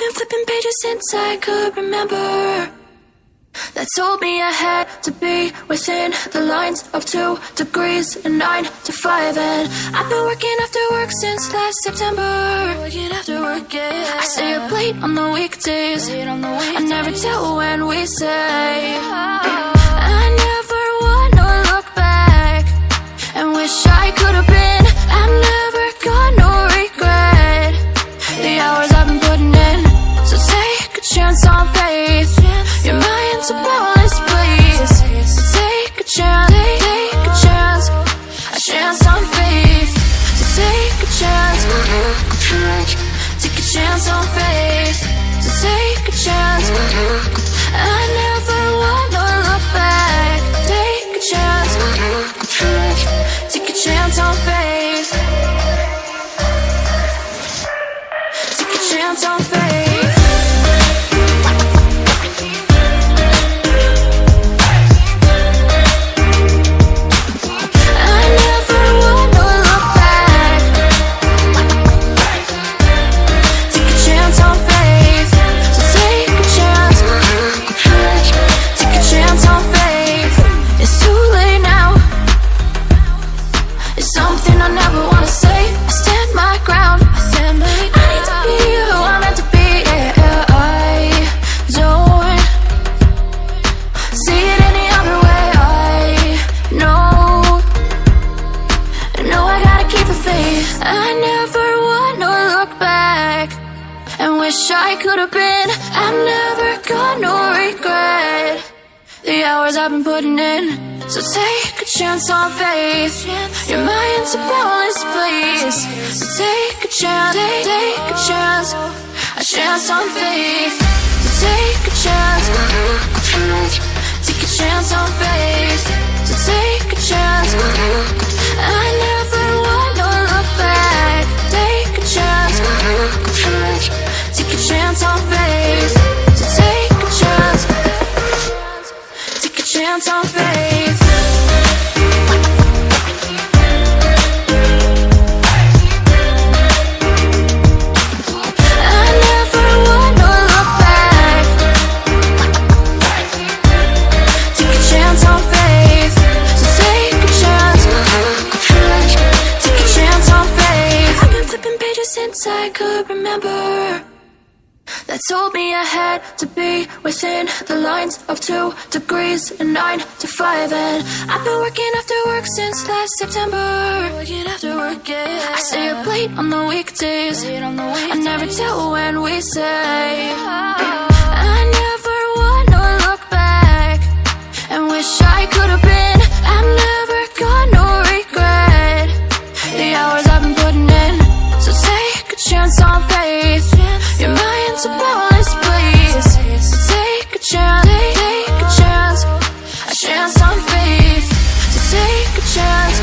been flipping pages since I could remember. That told me I had to be within the lines of 2 degrees and 9 to 5. And I've been working after work since last September. Working after work, yeah. I stay up late on the weekdays. I never tell when we say. I never wanna look back and wish I could have been. I'm never gonna regret the hours I've been putting in. So take a chance on faith. Your mind's a boundless place. So take a chance, take a chance, a chance on faith. So take a chance, take a chance on faith. So take a chance. I never wanna look back. Take a chance, take a chance on faith. Take a chance on faith. I could have been. I'm never gonna regret the hours I've been putting in. So take a chance on faith. Your mind's a boundless place. So take a chance, take a chance, a chance on faith. So take a chance, take a chance on faith. So take a chance. I never wanna look back. Take a chance. Take a chance on faith. So take a chance. Take a chance on faith. I never wanna look back. Take a chance on faith. So take a chance. Take a chance on faith. I've been flipping pages since I could remember. That told me I had to be within the lines of 2 degrees and 9 to 5. And I've been working after work since last September. Working after work, yeah. I stay up late on the weekdays. I never tell when we say. I never wanna look back and wish I could have been. I'm never gonna regret the hours I've been putting in. So take a chance on faith. Your mind's a boundless place. So take a chance, take a chance, a chance on faith. So take a chance,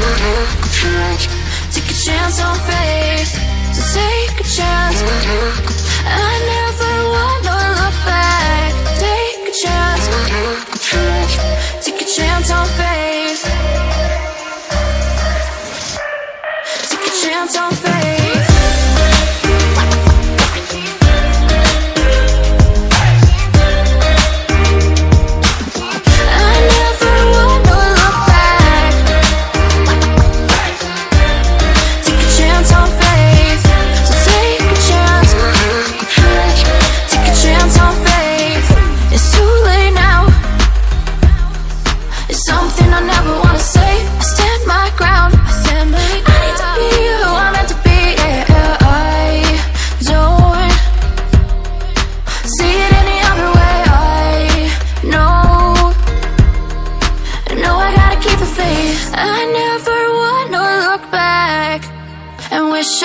take a chance on faith. So take a chance. I never wanna look back. Take a chance, take a chance on faith. Take a chance on faith.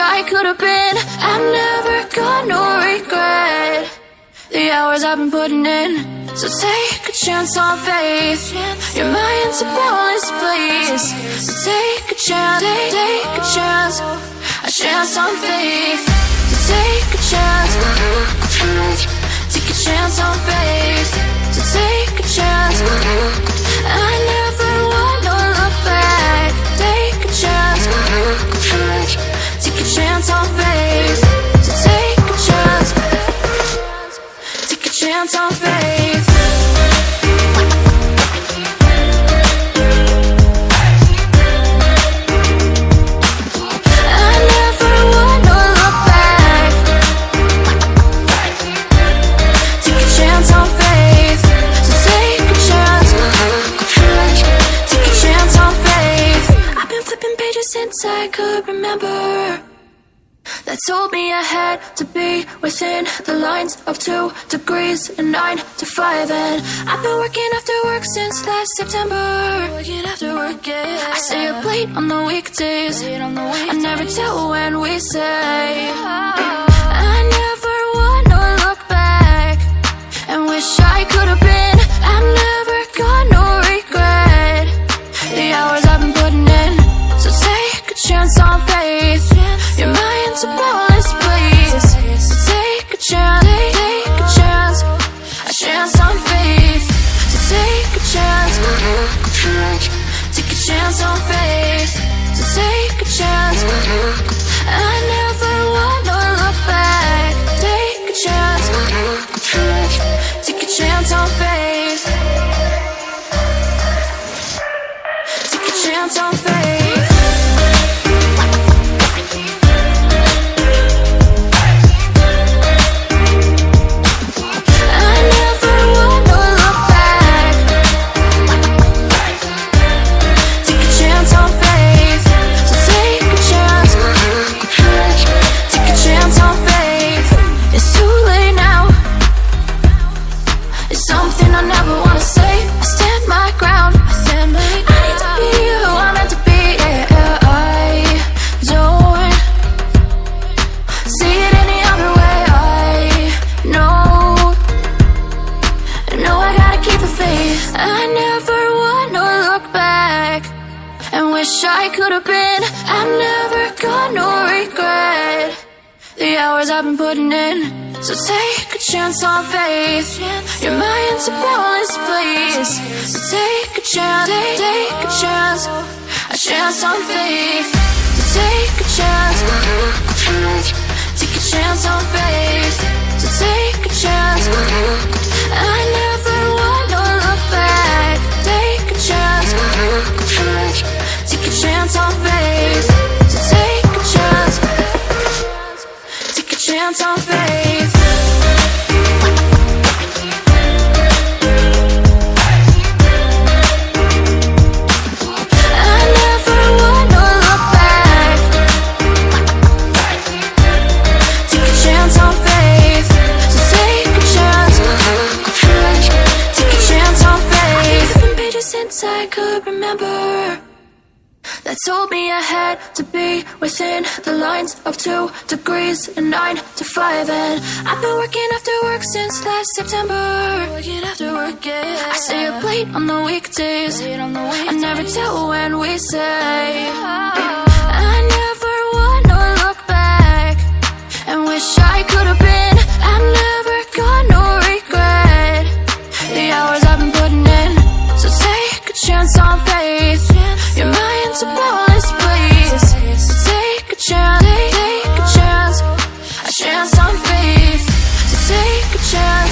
I could have been. I'm never gonna regret the hours I've been putting in. So take a chance on faith. Your mind's a boundless place. So take a chance, take a chance, a chance on faith. So take a chance, take a chance on faith. So take a chance. I never wanna look back. Take a chance, take a chance on faith. So take a chance, told me I had to be within the lines of 2 degrees and 9 to 5. And I've been working after work since last September. Working after work, yeah. I stay up late on the weekdays. I never tell when we say. I never wanna look back and wish I could have been. I've never got no regret. The hours I've been putting in. So take a chance on faith. Your mind's a bonus, please. So take a chance, take a chance. A chance on faith. So take a chance. Take a chance on faith. So take a chance. I never wanna look back. Take a chance. Take a chance on faith. Take a chance on faith. I never wanna look back. Take a chance on faith. So take a chance. Take a chance on faith. It's too late now. It's something I never wanna say. I stand my ground. I need to be who I'm meant to be. Yeah, I don't see it any other way. I know I gotta keep the faith. I never wanna look back and wish I could have been. I've never got no regret. The hours I've been putting in. So take a chance on faith. Your mind's a bonus, please. So take a chance, take a chance. A chance on faith. So take a chance. Take a chance on faith. So take a chance. I never wanna look back. Take a chance. Take a chance on faith. So take a chance. Take a chance on faith. I never wanna look back. Take a chance on faith. So take a chance. Take a chance on faith. Flipping pages since I could remember. That told me I had to be within the lines of 2 degrees and 9 to 5. And I've been working after work since last September. Working after work, yeah. I stay up late on the weekdays. I never tell when we say. I never wanna look back and wish I could have been. I've never got no regret. The hours I've been putting in. So take a chance on faith. Your mind's a bonus, please. So take a chance, take a chance. A chance on faith. So take a chance.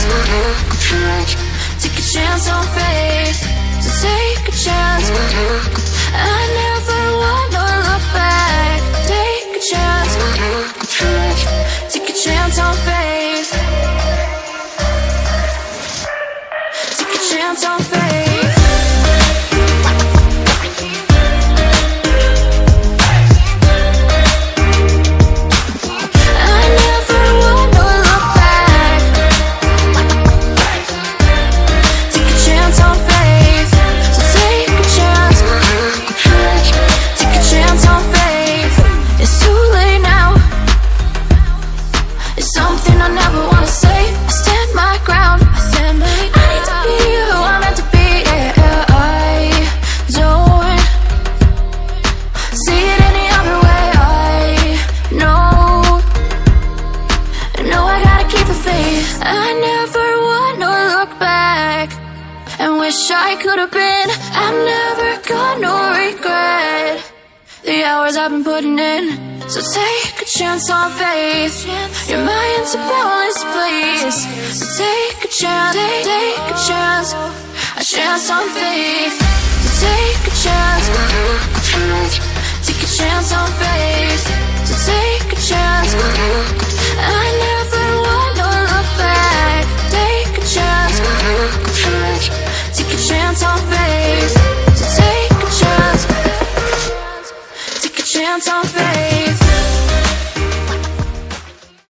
Take a chance on faith. So take a chance. I never wanna look back. Take a chance. Take a chance on faith. Take a chance on faith. I never wanna look back. Take a chance on faith. So take a chance. Take a chance on faith. It's too late now. It's something I never wanna say. I stand my ground. I need to be who I'm meant to be. Yeah, I don't see it any other way. I know I gotta keep the faith. I never wanna look back and wish I could have been. I've never got no regret. The hours I've been putting in. So take a chance on faith. Your mind's a bonus, please. So take a chance, take a chance. A chance on faith. So take a chance. Take a chance on faith.